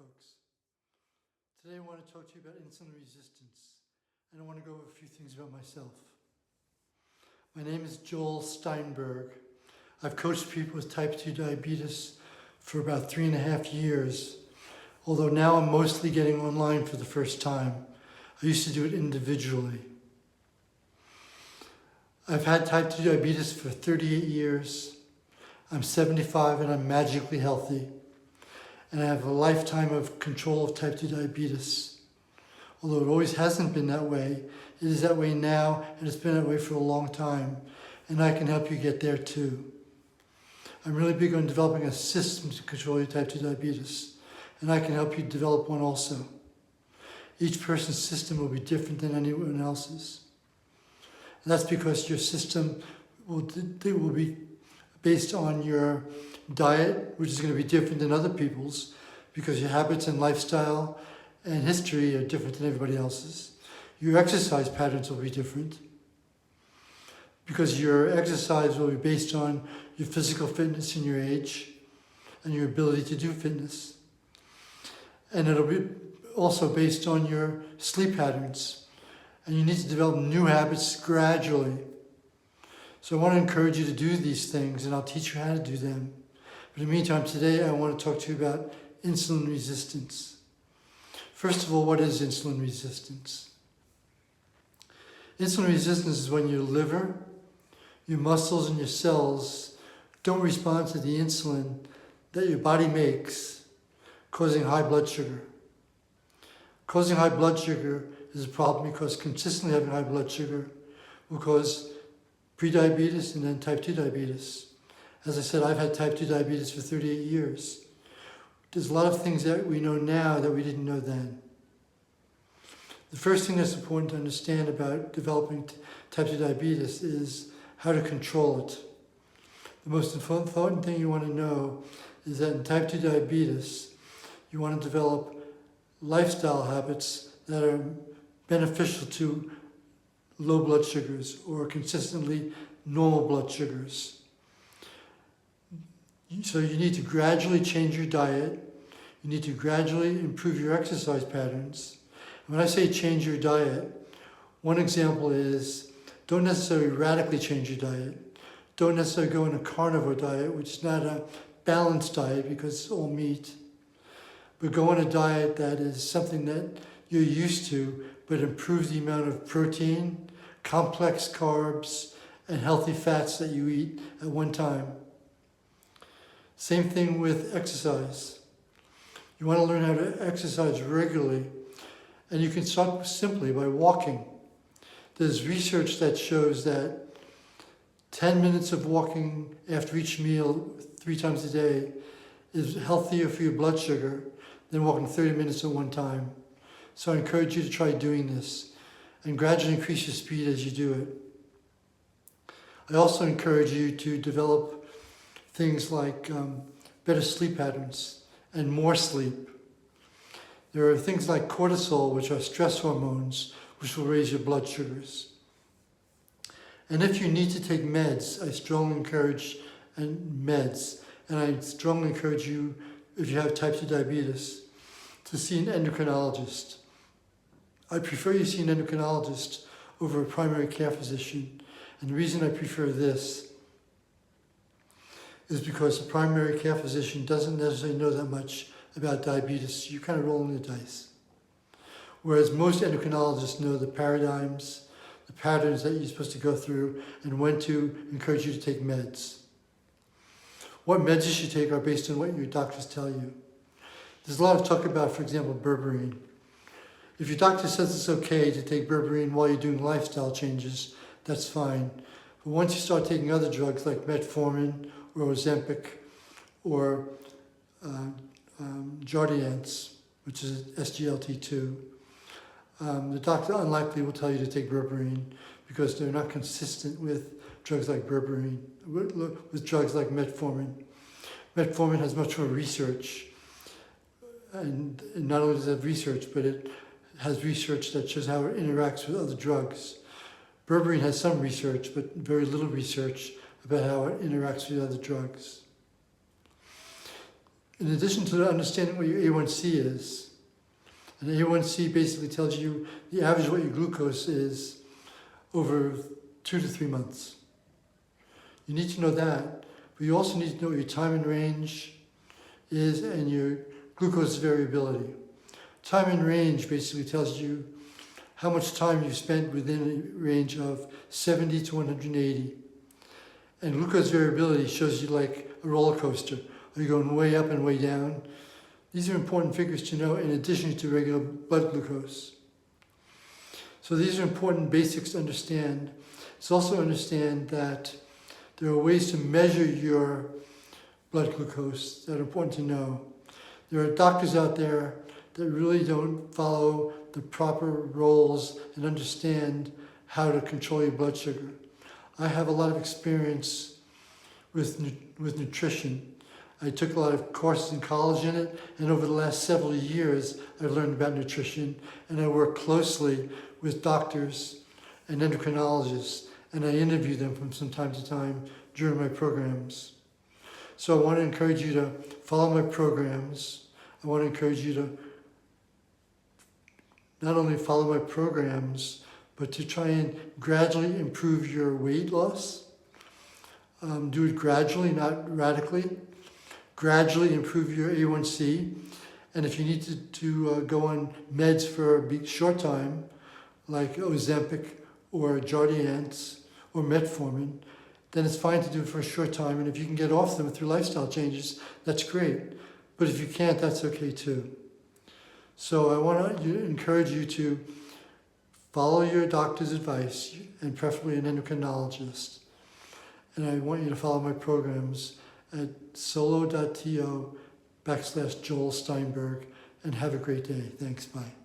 folks. Today I want to talk to you about insulin resistance, and I want to go over a few things about myself. My name is Joel Steinberg. I've coached people with type 2 diabetes for about 3.5 years, although now I'm mostly getting online for the first time. I used to do it individually. I've had type 2 diabetes for 38 years. I'm 75 and I'm magically healthy. And I have a lifetime of control of type 2 diabetes. Although it always hasn't been that way, it is that way now, and it's been that way for a long time. And I can help you get there too. I'm really big on developing a system to control your type 2 diabetes, and I can help you develop one also. Each person's system will be different than anyone else's. And that's because your system will be based on your diet, which is going to be different than other people's, because your habits and lifestyle and history are different than everybody else's. Your exercise patterns will be different, because your exercise will be based on your physical fitness and your age and your ability to do fitness. And it'll be also based on your sleep patterns. And you need to develop new habits gradually. So I want to encourage you to do these things, and I'll teach you how to do them. But in the meantime, today I want to talk to you about insulin resistance. First of all, what is insulin resistance? Insulin resistance is when your liver, your muscles, and your cells don't respond to the insulin that your body makes, causing high blood sugar. Causing high blood sugar is a problem because consistently having high blood sugar will cause prediabetes and then type 2 diabetes. As I said, I've had type 2 diabetes for 38 years. There's a lot of things that we know now that we didn't know then. The first thing that's important to understand about developing type 2 diabetes is how to control it. The most important thing you want to know is that in type 2 diabetes, you want to develop lifestyle habits that are beneficial to low blood sugars or consistently normal blood sugars. So you need to gradually change your diet. You need to gradually improve your exercise patterns. And when I say change your diet, one example is don't necessarily radically change your diet. Don't necessarily go on a carnivore diet, which is not a balanced diet because it's all meat. But go on a diet that is something that you're used to, but improves the amount of protein, complex carbs, and healthy fats that you eat at one time. Same thing with exercise. You want to learn how to exercise regularly, and you can start simply by walking. There's research that shows that 10 minutes of walking after each meal 3 times a day is healthier for your blood sugar than walking 30 minutes at one time. So I encourage you to try doing this and gradually increase your speed as you do it. I also encourage you to develop things like better sleep patterns and more sleep. There are things like cortisol, which are stress hormones, which will raise your blood sugars. And if you need to take meds, I strongly encourage meds, and I strongly encourage you, if you have type 2 diabetes, to see an endocrinologist. I prefer you see an endocrinologist over a primary care physician. And the reason I prefer this is because the primary care physician doesn't necessarily know that much about diabetes. You're kind of rolling the dice. Whereas most endocrinologists know the paradigms, the patterns that you're supposed to go through, and when to encourage you to take meds. What meds you should take are based on what your doctors tell you. There's a lot of talk about, for example, berberine. If your doctor says it's okay to take berberine while you're doing lifestyle changes, that's fine. But once you start taking other drugs like metformin or Ozempic or Jardiance, which is SGLT2, the doctor unlikely will tell you to take berberine because they're not consistent with drugs like berberine, with drugs like metformin. Metformin has much more research, and not only does it have research, but it has research that shows how it interacts with other drugs. Berberine has some research, but very little research about how it interacts with other drugs. in addition to understanding what your A1C is, and A1C basically tells you the average what your glucose is over 2 to 3 months. You need to know that, but you also need to know what your time in range is and your glucose variability. Time in range basically tells you how much time you've spent within a range of 70 to 180. And glucose variability shows you like a roller coaster. Are you going way up and way down? These are important figures to know in addition to regular blood glucose. So these are important basics to understand. It's also understand that there are ways to measure your blood glucose that are important to know. There are doctors out there that really don't follow the proper roles and understand how to control your blood sugar. I have a lot of experience with nutrition. I took a lot of courses in college in it, and over the last several years, I've learned about nutrition, and I work closely with doctors and endocrinologists, and I interview them from time to time during my programs. So I want to encourage you to follow my programs. I want to encourage you to not only follow my programs, but to try and gradually improve your weight loss. Do it gradually, not radically. Gradually improve your A1C. And if you need to go on meds for a short time, like Ozempic or Jardiance or metformin, then it's fine to do it for a short time. And if you can get off them through lifestyle changes, that's great. But if you can't, that's okay too. So I want to encourage you to follow your doctor's advice, and preferably an endocrinologist. And I want you to follow my programs at solo.to/Joel Steinberg, and have a great day. Thanks, bye.